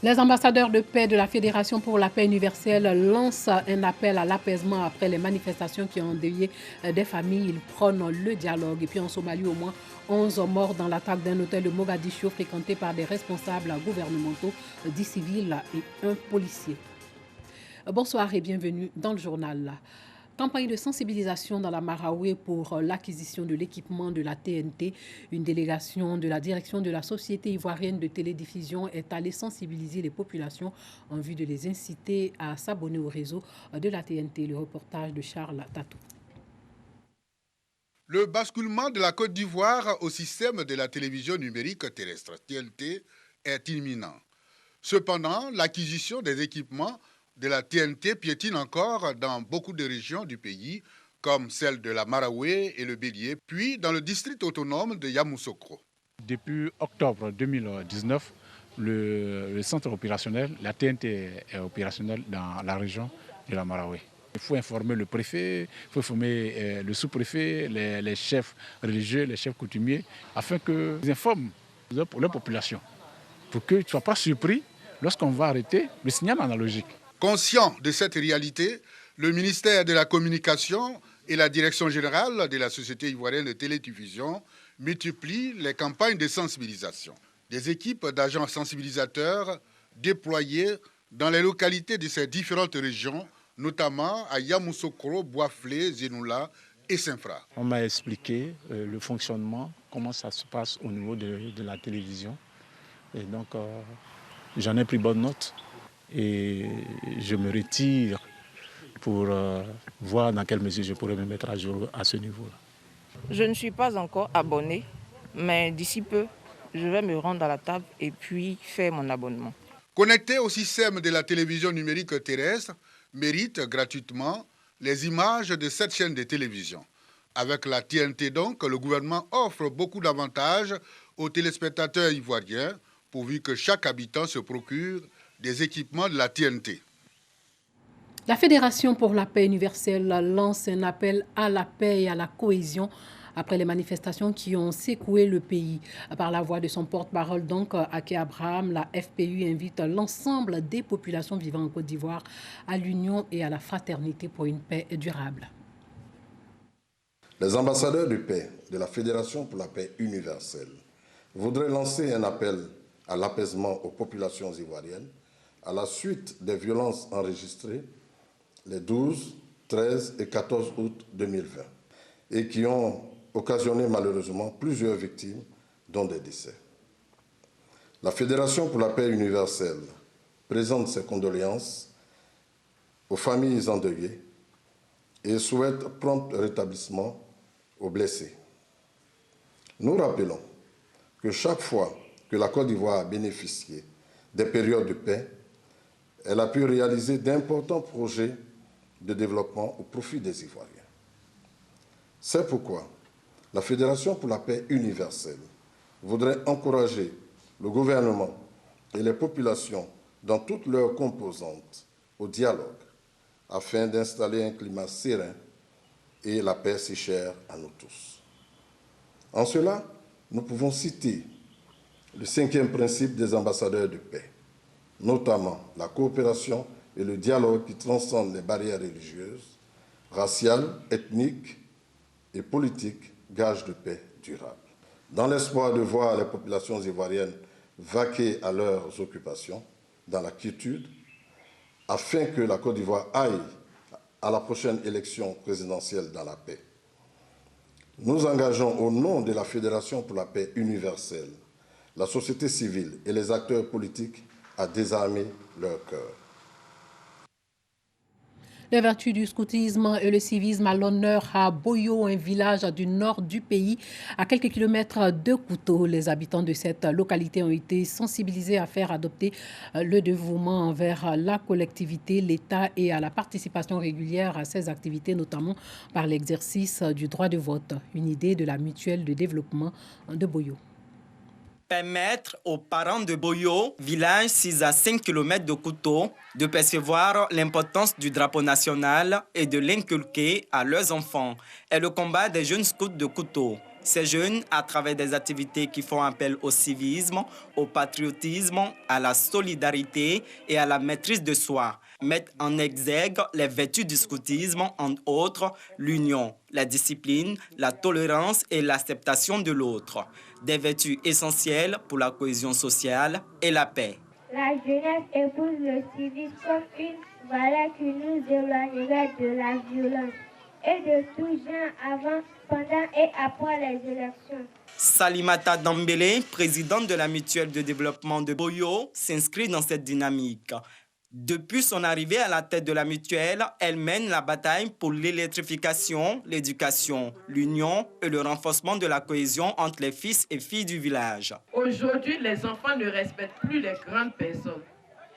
Les ambassadeurs de paix de la Fédération pour la paix universelle lancent un appel à l'apaisement après les manifestations qui ont endeuillé des familles. Ils prônent le dialogue. Et puis en Somalie, au moins 11 morts dans l'attaque d'un hôtel de Mogadiscio fréquenté par des responsables gouvernementaux, 10 civils et un policier. Bonsoir et bienvenue dans le journal. Campagne de sensibilisation dans la Maraoué pour l'acquisition de l'équipement de la TNT. Une délégation de la direction de la Société ivoirienne de télédiffusion est allée sensibiliser les populations en vue de les inciter à s'abonner au réseau de la TNT. Le reportage de Charles Tatou. Le basculement de la Côte d'Ivoire au système de la télévision numérique terrestre TNT est imminent. Cependant, l'acquisition des équipements de la TNT piétine encore dans beaucoup de régions du pays, comme celle de la Maraoué et le Bélier, puis dans le district autonome de Yamoussoukro. Depuis octobre 2019, le centre opérationnel, la TNT est opérationnel dans la région de la Maraoué. Il faut informer le préfet, il faut informer le sous-préfet, les chefs religieux, les chefs coutumiers, afin qu'ils informent la population, pour qu'ils ne soient pas surpris lorsqu'on va arrêter le signal analogique. Conscient de cette réalité, le ministère de la Communication et la Direction générale de la Société ivoirienne de télédiffusion multiplient les campagnes de sensibilisation. Des équipes d'agents sensibilisateurs déployées dans les localités de ces différentes régions, notamment à Yamoussoukro, Boisflé, Zenoula et Saint-Fra. On m'a expliqué le fonctionnement, comment ça se passe au niveau de la télévision. Et donc, j'en ai pris bonne note. Et je me retire pour voir dans quelle mesure je pourrais me mettre à jour à ce niveau-là. Je ne suis pas encore abonné, mais d'ici peu, je vais me rendre à la table et puis faire mon abonnement. Connecté au système de la télévision numérique terrestre, mérite gratuitement les images de cette chaîne de télévision. Avec la TNT donc, le gouvernement offre beaucoup d'avantages aux téléspectateurs ivoiriens, pourvu que chaque habitant se procure des équipements de la TNT. La Fédération pour la paix universelle lance un appel à la paix et à la cohésion après les manifestations qui ont secoué le pays. Par la voix de son porte-parole, donc, Aké Abraham, la FPU invite l'ensemble des populations vivant en Côte d'Ivoire à l'union et à la fraternité pour une paix durable. Les ambassadeurs de paix de la Fédération pour la paix universelle voudraient lancer un appel à l'apaisement aux populations ivoiriennes à la suite des violences enregistrées les 12, 13 et 14 août 2020 et qui ont occasionné malheureusement plusieurs victimes, dont des décès. La Fédération pour la paix universelle présente ses condoléances aux familles endeuillées et souhaite prompt rétablissement aux blessés. Nous rappelons que chaque fois que la Côte d'Ivoire a bénéficié des périodes de paix, elle a pu réaliser d'importants projets de développement au profit des Ivoiriens. C'est pourquoi la Fédération pour la paix universelle voudrait encourager le gouvernement et les populations dans toutes leurs composantes au dialogue afin d'installer un climat serein et la paix si chère à nous tous. En cela, nous pouvons citer le 5e principe des ambassadeurs de paix, notamment la coopération et le dialogue qui transcendent les barrières religieuses, raciales, ethniques et politiques, gage de paix durable. Dans l'espoir de voir les populations ivoiriennes vaquer à leurs occupations, dans la quiétude, afin que la Côte d'Ivoire aille à la prochaine élection présidentielle dans la paix. Nous engageons au nom de la Fédération pour la paix universelle, la société civile et les acteurs politiques à désarmer leur cœur. Les vertus du scoutisme et le civisme à l'honneur à Boyo, un village du nord du pays, à quelques kilomètres de Kouto. Les habitants de cette localité ont été sensibilisés à faire adopter le dévouement envers la collectivité, l'État et à la participation régulière à ces activités, notamment par l'exercice du droit de vote. Une idée de la mutuelle de développement de Boyo. Permettre aux parents de Boyo, village 6 à 5 km de Kouto, de percevoir l'importance du drapeau national et de l'inculquer à leurs enfants est le combat des jeunes scouts de Kouto. Ces jeunes, à travers des activités qui font appel au civisme, au patriotisme, à la solidarité et à la maîtrise de soi, mettent en exergue les vertus du scoutisme, entre autres l'union, la discipline, la tolérance et l'acceptation de l'autre, des vertus essentielles pour la cohésion sociale et la paix. La jeunesse épouse le civisme comme une valeur qui nous éloignera de la violence et de tout genre avant, pendant et après les élections. Salimata Dambélé, présidente de la mutuelle de développement de Boyo, s'inscrit dans cette dynamique. Depuis son arrivée à la tête de la mutuelle, elle mène la bataille pour l'électrification, l'éducation, l'union et le renforcement de la cohésion entre les fils et filles du village. Aujourd'hui, les enfants ne respectent plus les grandes personnes.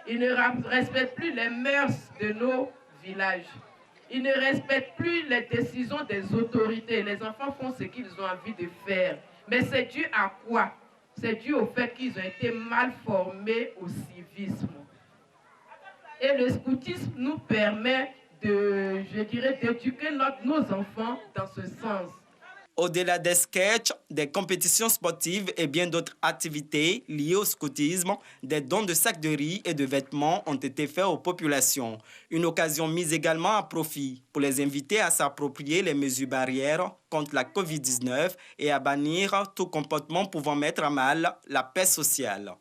Ils ne respectent plus les mœurs de nos villages. Ils ne respectent plus les décisions des autorités. Les enfants font ce qu'ils ont envie de faire. Mais c'est dû à quoi? C'est dû au fait qu'ils ont été mal formés au civisme. Et le scoutisme nous permet d'éduquer nos enfants dans ce sens. Au-delà des sketchs, des compétitions sportives et bien d'autres activités liées au scoutisme, des dons de sacs de riz et de vêtements ont été faits aux populations. Une occasion mise également à profit pour les inviter à s'approprier les mesures barrières contre la COVID-19 et à bannir tout comportement pouvant mettre à mal la paix sociale.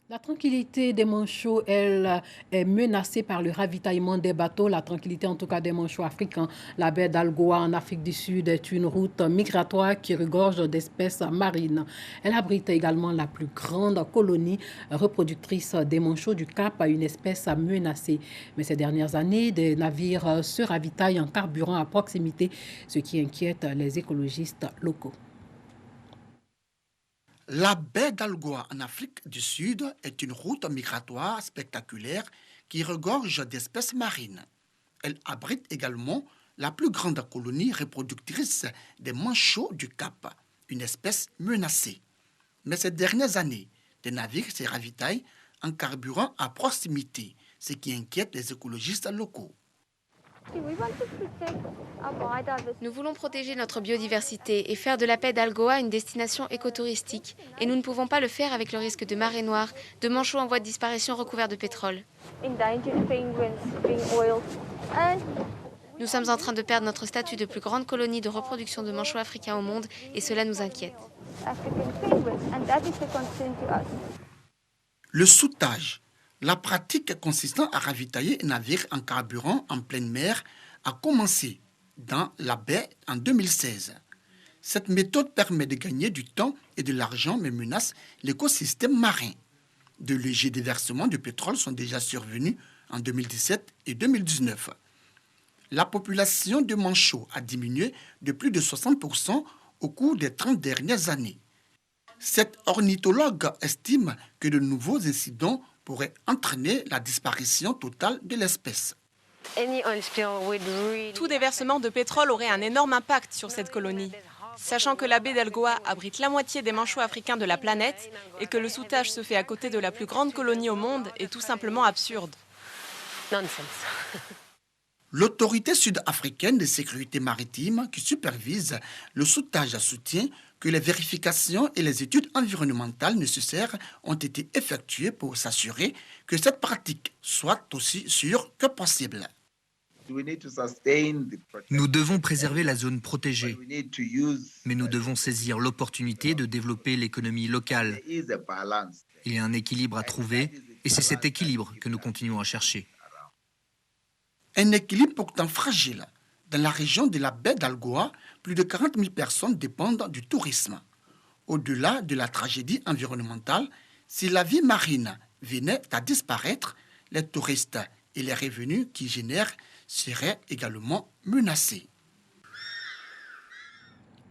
La tranquillité des manchots, elle, est menacée par le ravitaillement des bateaux. La tranquillité, en tout cas, des manchots africains. La baie d'Algoa, en Afrique du Sud, est une route migratoire qui regorge d'espèces marines. Elle abrite également la plus grande colonie reproductrice des manchots du Cap, une espèce menacée. Mais ces dernières années, des navires se ravitaillent en carburant à proximité, ce qui inquiète les écologistes locaux. La baie d'Algoa en Afrique du Sud est une route migratoire spectaculaire qui regorge d'espèces marines. Elle abrite également la plus grande colonie reproductrice des manchots du Cap, une espèce menacée. Mais ces dernières années, des navires se ravitaillent en carburant à proximité, ce qui inquiète les écologistes locaux. Nous voulons protéger notre biodiversité et faire de la baie d'Algoa une destination écotouristique. Et nous ne pouvons pas le faire avec le risque de marée noire, de manchots en voie de disparition recouverts de pétrole. Nous sommes en train de perdre notre statut de plus grande colonie de reproduction de manchots africains au monde et cela nous inquiète. Le soutage. La pratique consistant à ravitailler un navire en carburant en pleine mer a commencé dans la baie en 2016. Cette méthode permet de gagner du temps et de l'argent mais menace l'écosystème marin. De légers déversements de pétrole sont déjà survenus en 2017 et 2019. La population de manchots a diminué de plus de 60% au cours des 30 dernières années. Cet ornithologue estime que de nouveaux incidents pourrait entraîner la disparition totale de l'espèce. Tout déversement de pétrole aurait un énorme impact sur cette colonie. Sachant que la baie d'Algoa abrite la moitié des manchots africains de la planète et que le soutage se fait à côté de la plus grande colonie au monde est tout simplement absurde. L'autorité sud-africaine de sécurité maritime qui supervise le soutage soutient que les vérifications et les études environnementales nécessaires ont été effectuées pour s'assurer que cette pratique soit aussi sûre que possible. Nous devons préserver la zone protégée, mais nous devons saisir l'opportunité de développer l'économie locale. Il y a un équilibre à trouver et c'est cet équilibre que nous continuons à chercher. Un équilibre pourtant fragile. Dans la région de la baie d'Algoa, plus de 40 000 personnes dépendent du tourisme. Au-delà de la tragédie environnementale, si la vie marine venait à disparaître, les touristes et les revenus qu'ils génèrent seraient également menacés.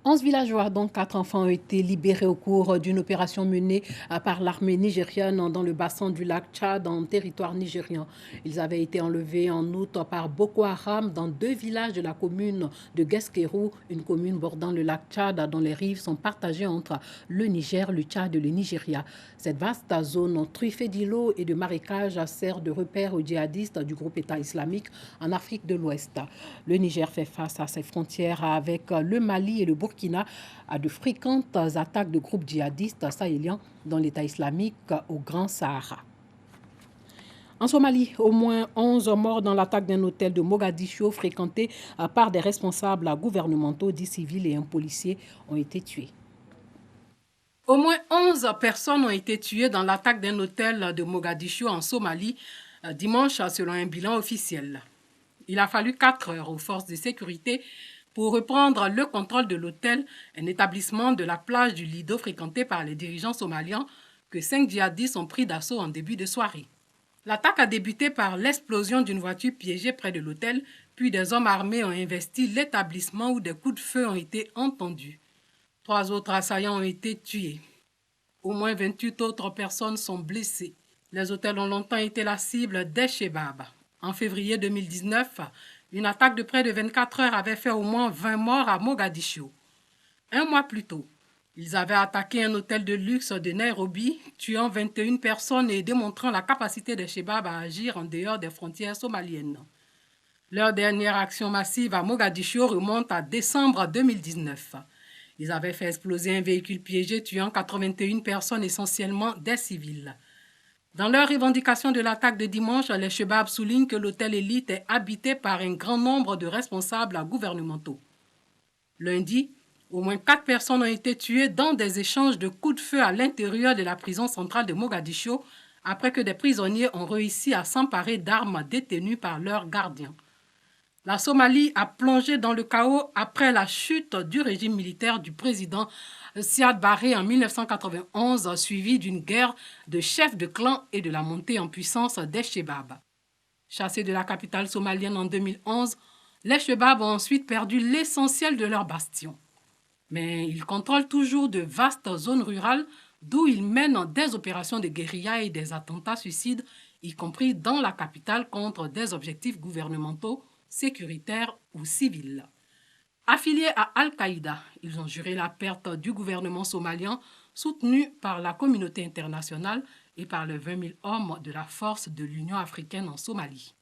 11 villageois, dont 4 enfants, ont été libérés au cours d'une opération menée par l'armée nigérienne dans le bassin du lac Tchad, en territoire nigérian. Ils avaient été enlevés en août par Boko Haram dans 2 villages de la commune de Guesquerou, une commune bordant le lac Tchad dont les rives sont partagées entre le Niger, le Tchad et le Nigeria. Cette vaste zone truffée d'îlots et de marécages sert de repère aux djihadistes du groupe État islamique en Afrique de l'Ouest. Le Niger fait face à ses frontières avec le Mali et le Burkina Burkina à de fréquentes attaques de groupes djihadistes sahéliens dans l'État islamique au Grand Sahara. En Somalie, au moins 11 morts dans l'attaque d'un hôtel de Mogadiscio fréquenté par des responsables gouvernementaux, 10 civils et un policier ont été tués. Au moins 11 personnes ont été tuées dans l'attaque d'un hôtel de Mogadiscio en Somalie dimanche selon un bilan officiel. Il a fallu 4 heures aux forces de sécurité pour reprendre le contrôle de l'hôtel, un établissement de la plage du Lido fréquenté par les dirigeants somaliens que 5 djihadistes ont pris d'assaut en début de soirée. L'attaque a débuté par l'explosion d'une voiture piégée près de l'hôtel, puis des hommes armés ont investi l'établissement où des coups de feu ont été entendus. 3 autres assaillants ont été tués. Au moins 28 autres personnes sont blessées. Les hôtels ont longtemps été la cible des Chebab. En février 2019, une attaque de près de 24 heures avait fait au moins 20 morts à Mogadiscio. Un mois plus tôt, ils avaient attaqué un hôtel de luxe de Nairobi, tuant 21 personnes et démontrant la capacité des Chebab à agir en dehors des frontières somaliennes. Leur dernière action massive à Mogadiscio remonte à décembre 2019. Ils avaient fait exploser un véhicule piégé tuant 81 personnes, essentiellement des civils. Dans leur revendication de l'attaque de dimanche, les Chebab soulignent que l'hôtel Élite est habité par un grand nombre de responsables gouvernementaux. Lundi, au moins 4 personnes ont été tuées dans des échanges de coups de feu à l'intérieur de la prison centrale de Mogadiscio après que des prisonniers ont réussi à s'emparer d'armes détenues par leurs gardiens. La Somalie a plongé dans le chaos après la chute du régime militaire du président Siad Barre en 1991, suivie d'une guerre de chefs de clan et de la montée en puissance des Chebab. Chassés de la capitale somalienne en 2011, les Chebab ont ensuite perdu l'essentiel de leurs bastions. Mais ils contrôlent toujours de vastes zones rurales d'où ils mènent des opérations de guérilla et des attentats suicides, y compris dans la capitale contre des objectifs gouvernementaux, sécuritaires ou civils. Affiliés à Al-Qaïda, ils ont juré la perte du gouvernement somalien soutenu par la communauté internationale et par les 20 000 hommes de la force de l'Union africaine en Somalie.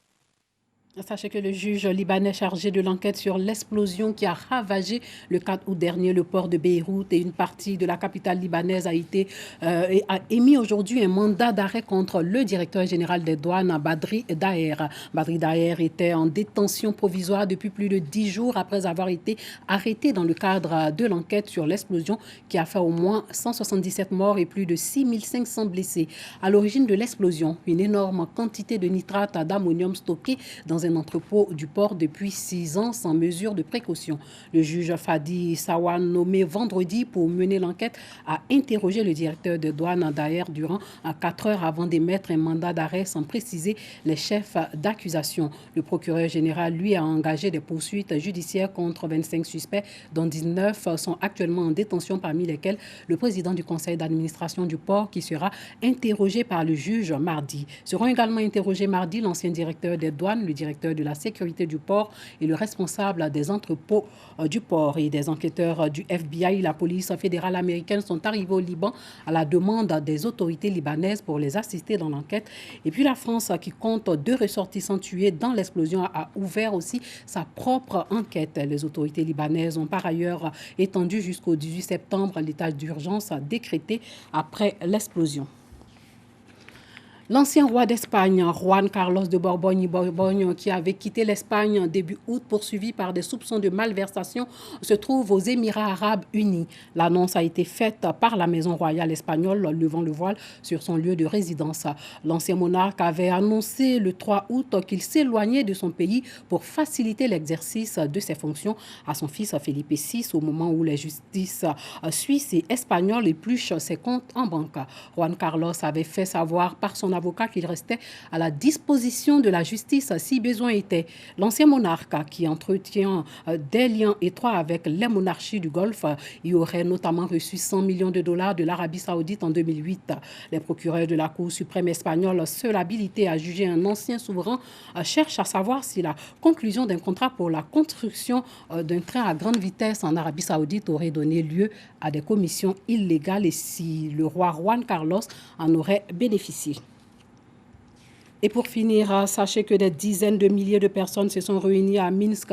Sachez que le juge libanais chargé de l'enquête sur l'explosion qui a ravagé le 4 août dernier le port de Beyrouth et une partie de la capitale libanaise a émis aujourd'hui un mandat d'arrêt contre le directeur général des douanes, Badri Daher. Badri Daher était en détention provisoire depuis plus de 10 jours après avoir été arrêté dans le cadre de l'enquête sur l'explosion qui a fait au moins 177 morts et plus de 6500 blessés. À l'origine de l'explosion, une énorme quantité de nitrate d'ammonium stocké dans un entrepôt du port depuis 6 ans sans mesure de précaution. Le juge Fadi Sawan, nommé vendredi pour mener l'enquête, a interrogé le directeur de douane Daher durant 4 heures avant d'émettre un mandat d'arrêt sans préciser les chefs d'accusation. Le procureur général, lui, a engagé des poursuites judiciaires contre 25 suspects, dont 19 sont actuellement en détention, parmi lesquels le président du conseil d'administration du port qui sera interrogé par le juge mardi. Seront également interrogés mardi l'ancien directeur des douanes, le directeur de la sécurité du port et le responsable des entrepôts du port. Et des enquêteurs du FBI, la police fédérale américaine, sont arrivés au Liban à la demande des autorités libanaises pour les assister dans l'enquête. Et puis la France, qui compte 2 ressortissants tués dans l'explosion, a ouvert aussi sa propre enquête. Les autorités libanaises ont par ailleurs étendu jusqu'au 18 septembre l'état d'urgence décrété après l'explosion. L'ancien roi d'Espagne, Juan Carlos de Bourgogne, qui avait quitté l'Espagne début août, poursuivi par des soupçons de malversation, se trouve aux Émirats arabes unis. L'annonce a été faite par la maison royale espagnole, levant le voile sur son lieu de résidence. L'ancien monarque avait annoncé le 3 août qu'il s'éloignait de son pays pour faciliter l'exercice de ses fonctions à son fils Felipe VI, au moment où les justices suisses et espagnoles épluchent ses comptes en banque. Juan Carlos avait fait savoir par son avocat qu'il restait à la disposition de la justice si besoin était. L'ancien monarque, qui entretient des liens étroits avec les monarchies du Golfe, y aurait notamment reçu 100 millions de dollars de l'Arabie saoudite en 2008. Les procureurs de la Cour suprême espagnole, seule habilités à juger un ancien souverain, cherchent à savoir si la conclusion d'un contrat pour la construction d'un train à grande vitesse en Arabie saoudite aurait donné lieu à des commissions illégales et si le roi Juan Carlos en aurait bénéficié. Et pour finir, sachez que des dizaines de milliers de personnes se sont réunies à Minsk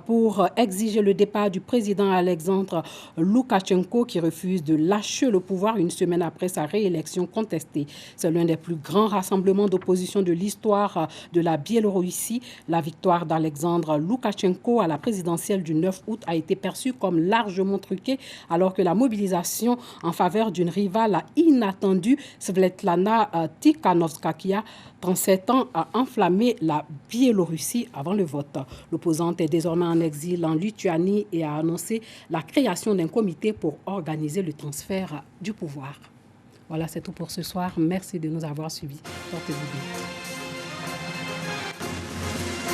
pour exiger le départ du président Alexandre Loukachenko qui refuse de lâcher le pouvoir une semaine après sa réélection contestée. C'est l'un des plus grands rassemblements d'opposition de l'histoire de la Biélorussie. La victoire d'Alexandre Loukachenko à la présidentielle du 9 août a été perçue comme largement truquée alors que la mobilisation en faveur d'une rivale inattendue, Svetlana Tikhanovskaya, 37 ans, a enflammé la Biélorussie avant le vote. L'opposante est désormais en exil en Lituanie et a annoncé la création d'un comité pour organiser le transfert du pouvoir. Voilà, c'est tout pour ce soir. Merci de nous avoir suivis. Portez-vous bien.